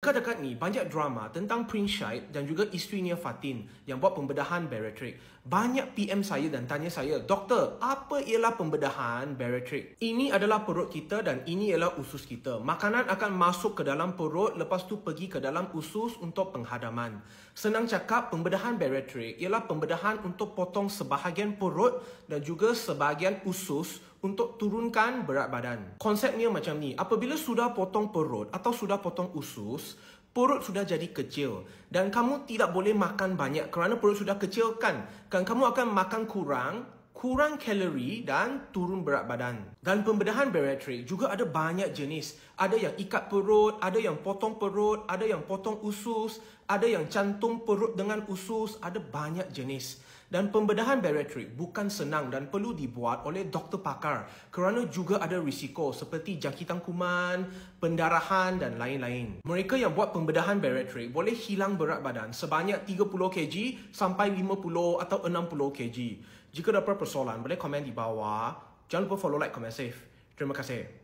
Dekat-dekat ni banyak drama tentang Prince Syed dan juga isterinya Fatin yang buat pembedahan bariatrik. Banyak PM saya dan tanya saya, "Doktor, apa ialah pembedahan bariatrik?" Ini adalah perut kita dan ini ialah usus kita. Makanan akan masuk ke dalam perut, lepas tu pergi ke dalam usus untuk penghadaman. Senang cakap, pembedahan bariatrik ialah pembedahan untuk potong sebahagian perut dan juga sebahagian usus untuk turunkan berat badan. Konsepnya macam ni, apabila sudah potong perut atau sudah potong usus, perut sudah jadi kecil dan kamu tidak boleh makan banyak kerana perut sudah kecil kan kamu akan makan kurang kalori dan turun berat badan. Dan pembedahan bariatrik juga ada banyak jenis. Ada yang ikat perut, ada yang potong perut, ada yang potong usus, ada yang cantum perut dengan usus, ada banyak jenis. Dan pembedahan bariatrik bukan senang dan perlu dibuat oleh doktor pakar kerana juga ada risiko seperti jangkitan kuman, pendarahan dan lain-lain. Mereka yang buat pembedahan bariatrik boleh hilang berat badan sebanyak 30 kg sampai 50 atau 60 kg. Jika ada persoalan, boleh komen di bawah. Jangan lupa follow, like, comment, save. Terima kasih.